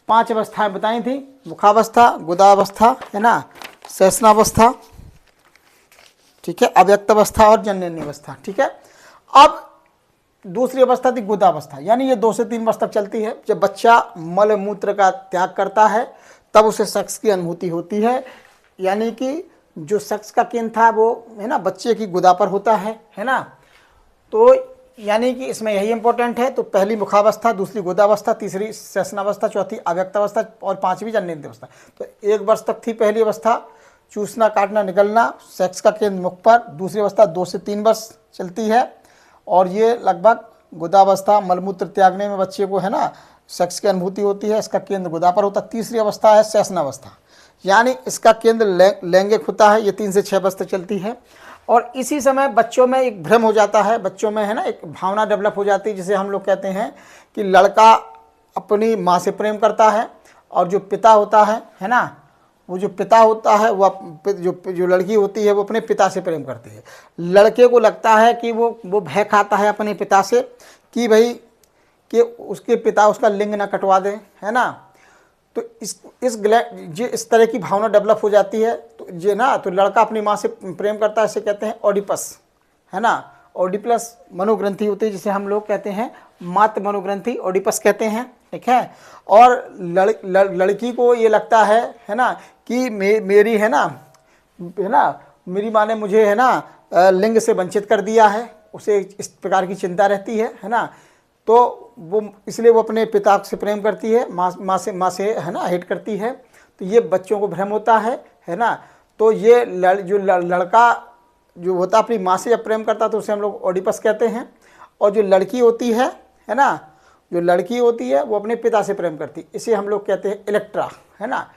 5 अवस्थाएं बताई थी, मुखावस्था, गुदावस्था, है ना, सेशनावस्था, ठीक है, अव्यक्तावस्था और जननेंद्रिय अवस्था। ठीक है, अब दूसरी अवस्था थी गुदावस्था, यानी ये 2 से 3 वर्ष तक चलती है। जब बच्चा मल मूत्र का त्याग करता है तब उसे सेक्स की अनुभूति होती है, यानी कि जो सेक्स का केंद्र था वो, है ना, बच्चे की गुदा पर होता है ना। तो यानी कि इसमें यही इंपॉर्टेंट है। तो पहली मुखावस्था, दूसरी गुदावस्था, तीसरी सेशनावस्था, चौथी अव्यक्तावस्था और 5वीं जननेंद्रिय अवस्था। तो 1 वर्ष तक थी पहली अवस्था, चूसना, काटना, निगलना, सेक्स का केंद्र मुख पर। दूसरी अवस्था 2 से 3 वर्ष चलती है, और ये लगभग गुदावस्था, मलमूत्र त्यागने में बच्चे को, है ना, सेक्स की अनुभूति होती है, इसका केंद्र गुदा पर होता है। तीसरी अवस्था है सेशनावस्था, यानी इसका केंद्र लैंगिक होता है, ये 3 से 6 वर्ष तक चलती है। और इसी समय बच्चों में एक भ्रम हो जाता है, बच्चों में, है ना, एक भावना डेवलप हो जाती है, जिसे हम लोग कहते हैं कि लड़का अपनी माँ से प्रेम करता है, और जो पिता होता है ना, वो जो पिता होता है वो जो लड़की होती है वो अपने पिता से प्रेम करती है। लड़के को लगता है कि वो भय खाता है अपने पिता से कि भाई कि उसके पिता उसका लिंग ना कटवा दें, है ना। तो इस तरह की भावना डेवलप हो जाती है। तो ये ना, तो लड़का अपनी माँ से प्रेम करता है, इसे कहते हैं ओडिपस, है ना। ओडिपस मनोग्रंथि होती है, जिसे हम लोग कहते हैं मातृ मनोग्रंथि, ओडिपस कहते हैं, ठीक है। और लड़की को ये लगता है ना, कि मेरी, है ना, मेरी माँ ने मुझे, है ना, लिंग से वंचित कर दिया है, उसे इस प्रकार की चिंता रहती है ना। तो वो इसलिए वो अपने पिता से प्रेम करती है, माँ से, है ना, हेट करती है। तो ये बच्चों को भ्रम होता है ना। तो ये लड़का जो होता अपनी माँ से जब प्रेम करता तो उसे हम लोग ओडिपस कहते हैं। और जो लड़की होती है ना, जो लड़की होती है वो अपने पिता से प्रेम करती, इसे हम लोग कहते हैं इलेक्ट्रा, है ना।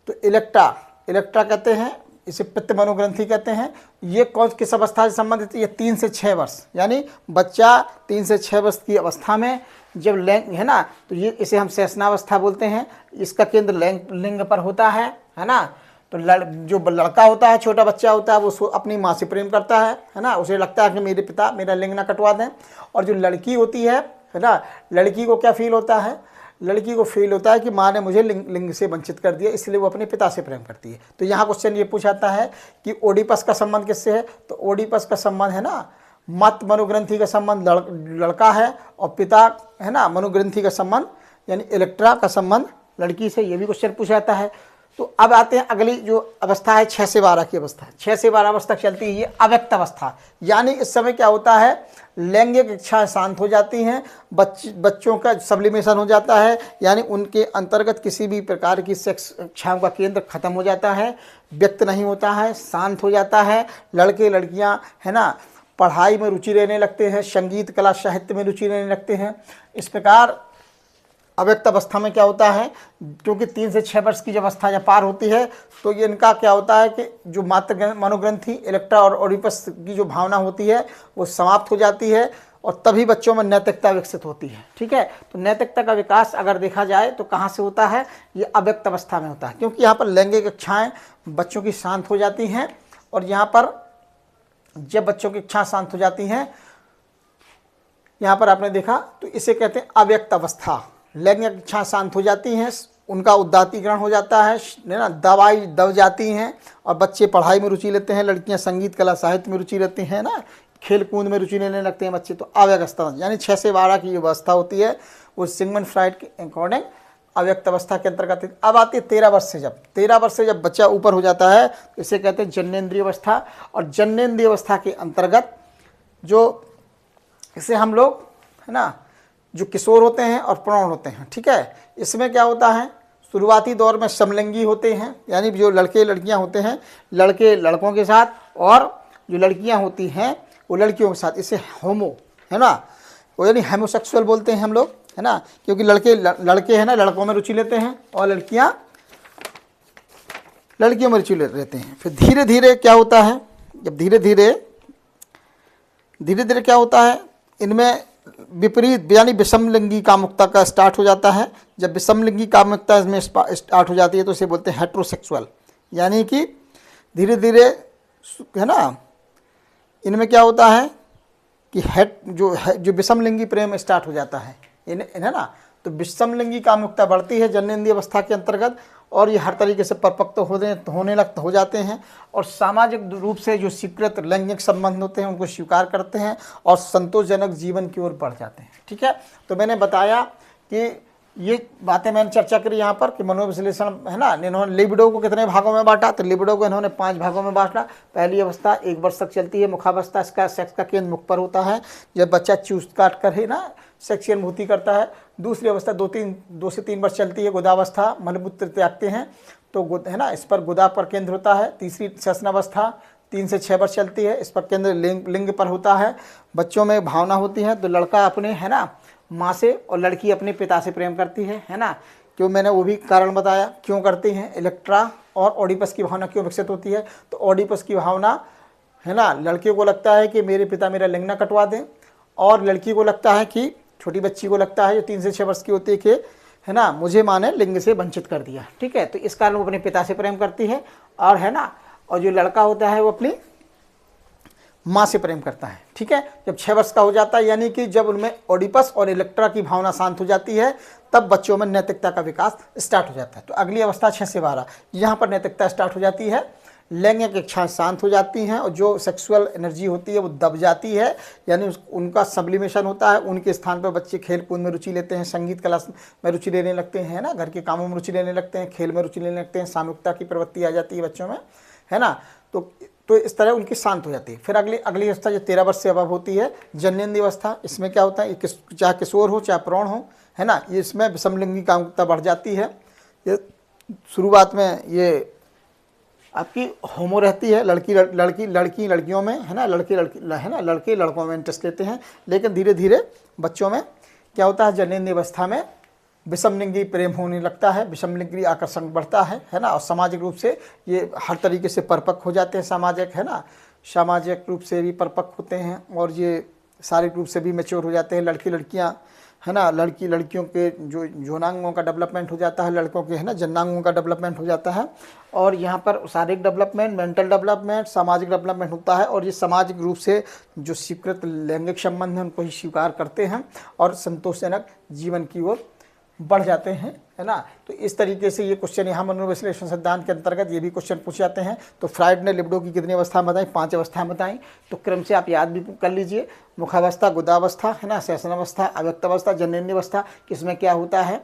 तो इलेक्ट्रा कहते हैं, इसे पित्त मनोग्रंथि कहते हैं। ये किस अवस्था से संबंधित है? ये 3 से 6 वर्ष, यानी बच्चा 3 से 6 वर्ष की अवस्था में जब लिंग, है ना, तो ये इसे हम सेशनावस्था बोलते हैं। इसका केंद्र लिंग पर होता है ना। तो जो लड़का होता है, छोटा बच्चा होता है, वो अपनी माँ से प्रेम करता है ना। उसे लगता है कि मेरे पिता मेरा लिंग ना कटवा दें। और जो लड़की होती है ना, लड़की को क्या फील होता है? लड़की को फील होता है कि माँ ने मुझे लिंग से वंचित कर दिया, इसलिए वो अपने पिता से प्रेम करती है। तो यहाँ क्वेश्चन ये पूछाता है कि ओडिपस का संबंध किससे है? तो ओडिपस का संबंध, है ना, मत मनोग्रंथि का संबंध लड़का है, और पिता, है ना, मनोग्रंथि का संबंध यानी इलेक्ट्रा का संबंध लड़की से। ये भी क्वेश्चन पूछा जाता है। तो अब आते हैं अगली जो अवस्था है 6 से 12 की अवस्था। 6 से 12 अवस्था चलती है ये अव्यक्त अवस्था, यानी इस समय क्या होता है, लैंगिक इच्छाएं शांत हो जाती हैं, बच्चों का सब्लिमेशन हो जाता है, यानी उनके अंतर्गत किसी भी प्रकार की सेक्स इच्छाओं का केंद्र खत्म हो जाता है, व्यक्त नहीं होता है, शांत हो जाता है। लड़के लड़कियां है ना पढ़ाई में रुचि लेने लगते हैं, संगीत कला साहित्य में रुचि लेने लगते हैं। इस प्रकार अव्यक्त अवस्था में क्या होता है, क्योंकि 3 से 6 वर्ष की जब अवस्था जब पार होती है तो ये इनका क्या होता है कि जो मात्र मनोग्रंथि इलेक्ट्रा और ओडिपस की जो भावना होती है वो समाप्त हो जाती है, और तभी बच्चों में नैतिकता विकसित होती है। ठीक है, तो नैतिकता का विकास अगर देखा जाए तो कहाँ से होता है, ये अव्यक्त अवस्था में होता है, क्योंकि यहाँ पर लैंगिक इच्छाएँ बच्चों की शांत हो जाती हैं। और यहाँ पर जब बच्चों की इच्छा शांत हो जाती हैं, यहाँ पर आपने देखा, तो इसे कहते हैं अव्यक्त अवस्था। लैंगिक इच्छा शांत हो जाती हैं, उनका उदात्तीकरण हो जाता है ना, दवाई दब जाती हैं, और बच्चे पढ़ाई में रुचि लेते हैं, लड़कियां संगीत कला साहित्य में रुचि लेती हैं ना, खेल कूद में रुचि लेने लगते हैं बच्चे। तो अव्यक्त अवस्था यानी 6 से 12 की जो अवस्था होती है वो सिगमंड फ्राइड के अकॉर्डिंग अव्यक्त अवस्था के अंतर्गत। अब आती है 13 वर्ष से, जब 13 वर्ष से जब बच्चा ऊपर हो जाता है तो इसे कहते हैं जन्नेन्द्रिय अवस्था। और जन्नेन्द्रिय अवस्था के अंतर्गत जो इसे हम लोग है ना जो किशोर होते हैं और प्रौढ़ होते हैं। ठीक है, इसमें क्या होता है, शुरुआती दौर में समलिंगी होते हैं, यानी जो लड़के लड़कियां होते हैं, लड़के लड़कों के साथ और जो लड़कियां होती हैं वो लड़कियों के साथ, इसे होमो है ना, वो यानी हेमोसेक्सुअल बोलते हैं हम लोग है ना, क्योंकि लड़के हैं ना लड़कों में रुचि लेते हैं और लड़कियां लड़कियों में रुचि लेते हैं। फिर धीरे धीरे क्या होता है, जब धीरे धीरे क्या होता है, इनमें विपरीत यानी विषमलिंगी कामुकता का स्टार्ट हो जाता है। जब विषमलिंगी कामुकता इसमें स्टार्ट हो जाती है तो इसे बोलते हैं हेट्रोसेक्सुअल, यानी कि धीरे धीरे है ना इनमें क्या होता है कि जो विषमलिंगी प्रेम स्टार्ट हो जाता है है ना, तो विषमलिंगी कामुकता बढ़ती है जन्नेन्द्रिय अवस्था के अंतर्गत, और ये हर तरीके से परिपक्व हो जाते हैं, और सामाजिक रूप से जो स्वीकृत लैंगिक संबंध होते हैं उनको स्वीकार करते हैं और संतोषजनक जीवन की ओर बढ़ जाते हैं। ठीक है, तो मैंने बताया कि ये बातें मैंने चर्चा करी यहाँ पर कि मनोविश्लेषण है ना, इन्होंने लिबिडो को कितने भागों में बांटा, तो लिबिडो को इन्होंने 5 भागों में बांटा। पहली अवस्था 1 वर्ष तक चलती है, मुखावस्था, इसका सेक्स का केंद्र मुख पर होता है, जब बच्चा चूस काट कर है ना सेक्सी अनुभूति करता है। दूसरी अवस्था 2 से 3 वर्ष चलती है, गुदावस्था, मलमूत्र त्यागते हैं तो है ना, इस पर गुदा पर केंद्र होता है। तीसरी सेशनावस्था 3 से 6 वर्ष चलती है, इस पर केंद्र लिंग पर होता है। बच्चों में भावना होती है, तो लड़का अपने है ना माँ से और लड़की अपने पिता से प्रेम करती है ना, क्यों मैंने वो भी कारण बताया क्यों करती हैं। इलेक्ट्रा और ओडिपस की भावना क्यों विकसित होती है, तो ओडिपस की भावना है ना, लड़के को लगता है कि मेरे पिता मेरा लिंग ना कटवा दें, और लड़की को लगता है कि छोटी बच्ची को लगता है जो 3 से 6 वर्ष की होती है कि है ना मुझे माँ ने लिंग से वंचित कर दिया। ठीक है, तो इस कारण वो अपने पिता से प्रेम करती है, और है ना, और जो लड़का होता है वो अपनी माँ से प्रेम करता है। ठीक है, जब 6 वर्ष का हो जाता है, यानी कि जब उनमें ओडिपस और इलेक्ट्रा की भावना शांत हो जाती है, तब बच्चों में नैतिकता का विकास स्टार्ट हो जाता है। तो अगली अवस्था 6 से 12, यहाँ पर नैतिकता स्टार्ट हो जाती है, लैंगिक इच्छाएं शांत हो जाती हैं, और जो सेक्सुअल एनर्जी होती है वो दब जाती है, यानी उनका सब्लिमेशन होता है। उनके स्थान पर बच्चे खेल कूद में रुचि लेते हैं, संगीत कला में रुचि लेने लगते हैं ना, घर के कामों में रुचि लेने लगते हैं, खेल में रुचि लेने लगते हैं, सामूहिकता की प्रवृत्ति आ जाती है बच्चों में है ना, तो इस तरह उनकी शांत हो जाती है। फिर अगली अवस्था जो 13 वर्ष से अबव होती है जन्नेन्द्रिय अवस्था, इसमें क्या होता है, चाहे किशोर हो चाहे प्रौढ़ हो है ना, ये इसमें विषमलिंगी कामुकता बढ़ जाती है। ये शुरुआत में ये आपकी होमो रहती है, लड़कियों में है ना, लड़के लड़कों में इंटरेस्ट लेते हैं, लेकिन धीरे धीरे बच्चों में क्या होता है, जन्नेन्द्रिय अवस्था में विषमलिंगी प्रेम होने लगता है, विषमलिंगी आकर्षण बढ़ता है ना, और सामाजिक रूप से ये हर तरीके से परिपक्व हो जाते हैं, सामाजिक रूप से भी परिपक्व होते हैं, और ये शारीरिक रूप से भी मैच्योर हो जाते हैं। लड़कियां है ना, लड़कियों के जो यौनांगों का डेवलपमेंट हो जाता है, लड़कों के है ना जन्नांगों का डेवलपमेंट हो जाता है, और यहाँ पर शारीरिक डेवलपमेंट, मेंटल डेवलपमेंट, सामाजिक डेवलपमेंट होता है, और ये सामाजिक रूप से जो स्वीकृत लैंगिक संबंध हैं उनको ही स्वीकार करते हैं और संतोषजनक जीवन की ओर बढ़ जाते हैं है ना। तो इस तरीके से ये क्वेश्चन यहाँ मनोविश्लेषण सिद्धांत के अंतर्गत ये भी क्वेश्चन पूछे जाते हैं। तो फ्राइड ने लिबिडो की कितनी अवस्था बताई, 5 अवस्थाएं बताई, तो क्रम से आप याद भी कर लीजिए। मुखावस्था, गुदावस्था है ना, सेशनावस्था, अव्यक्तावस्था, जन्नेन्द्रिय अवस्था, किसमें क्या होता है,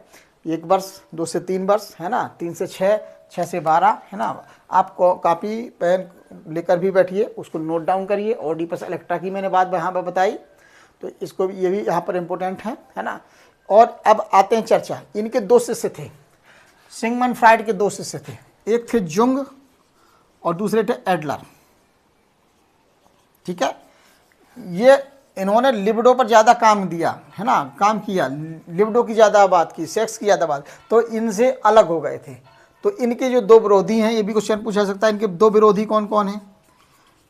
1 वर्ष, 2 से 3 वर्ष है ना, 3 से 6, 6 से 12, है ना। आप कॉपी पेन लेकर भी बैठिए, उसको नोट डाउन करिए। ओडिपस इलेक्ट्रा की मैंने बात यहाँ पर बताई, तो इसको भी, ये भी यहाँ पर इम्पोर्टेंट है ना। और अब आते हैं चर्चा, इनके 2 शिष्य थे, सिगमंड फ्राइड के 2 शिष्य थे, एक थे जुंग और दूसरे थे एडलर। ठीक है, ये इन्होंने लिबिडो पर ज़्यादा काम दिया, है ना, काम किया, लिबिडो की ज़्यादा बात की, सेक्स की ज़्यादा बात, तो इनसे अलग हो गए थे। तो इनके जो 2 विरोधी हैं, ये भी क्वेश्चन पूछा सकता है, इनके 2 विरोधी कौन कौन हैं?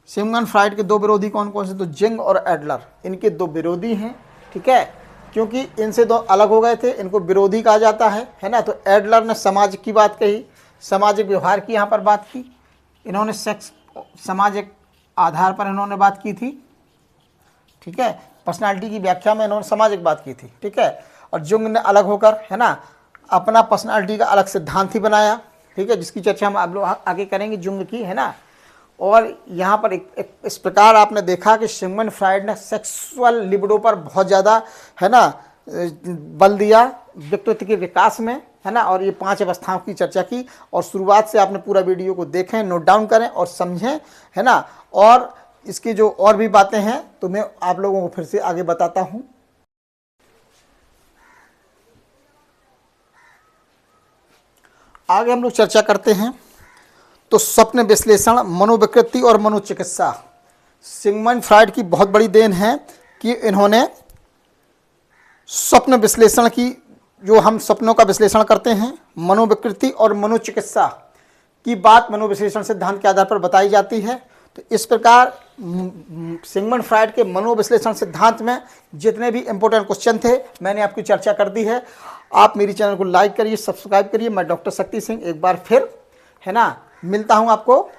सिगमंड फ्राइड के 2 विरोधी कौन कौन से? तो जिंग और एडलर, इनके 2 विरोधी हैं। ठीक है, क्योंकि इनसे 2 अलग हो गए थे, इनको विरोधी कहा जाता है ना। तो एडलर ने समाज की बात कही, सामाजिक व्यवहार की यहाँ पर बात की, इन्होंने सेक्स सामाजिक आधार पर इन्होंने बात की थी। ठीक है, पर्सनालिटी की व्याख्या में इन्होंने सामाजिक बात की थी। ठीक है, और जुंग ने अलग होकर, है ना, अपना पर्सनालिटी का अलग सिद्धांत ही बनाया। ठीक है, जिसकी चर्चा हम आप लोग आगे करेंगे, जुंग की, है ना। और यहाँ पर इस प्रकार आपने देखा कि सिगमंड फ्राइड ने सेक्सुअल लिबिडो पर बहुत ज़्यादा, है ना, बल दिया व्यक्तित्व के विकास में, है ना। और ये 5 अवस्थाओं की चर्चा की, और शुरुआत से आपने पूरा वीडियो को देखें, नोट डाउन करें और समझें, है ना। और इसकी जो और भी बातें हैं तो मैं आप लोगों को फिर से आगे बताता हूँ। आगे हम लोग चर्चा करते हैं तो स्वप्न विश्लेषण, मनोविकृति और मनोचिकित्सा। सिगमंड फ्राइड की बहुत बड़ी देन है कि इन्होंने स्वप्न विश्लेषण की, जो हम सपनों का विश्लेषण करते हैं, मनोविकृति और मनोचिकित्सा की बात मनोविश्लेषण सिद्धांत के आधार पर बताई जाती है। तो इस प्रकार सिगमंड फ्राइड के मनोविश्लेषण सिद्धांत में जितने भी इंपॉर्टेंट क्वेश्चन थे मैंने आपकी चर्चा कर दी है। आप मेरी चैनल को लाइक करिए, सब्सक्राइब करिए। मैं डॉक्टर शक्ति सिंह एक बार फिर, है ना, मिलता हूं आपको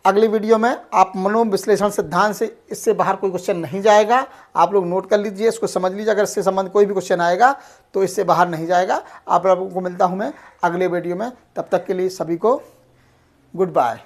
अगली वीडियो में। आप मनोविश्लेषण सिद्धांत से, इससे बाहर कोई क्वेश्चन नहीं जाएगा। आप लोग नोट कर लीजिए, इसको समझ लीजिए। अगर इससे संबंध कोई भी क्वेश्चन आएगा तो इससे बाहर नहीं जाएगा। आप लोगों को मिलता हूं मैं अगले वीडियो में। तब तक के लिए सभी को गुड बाय।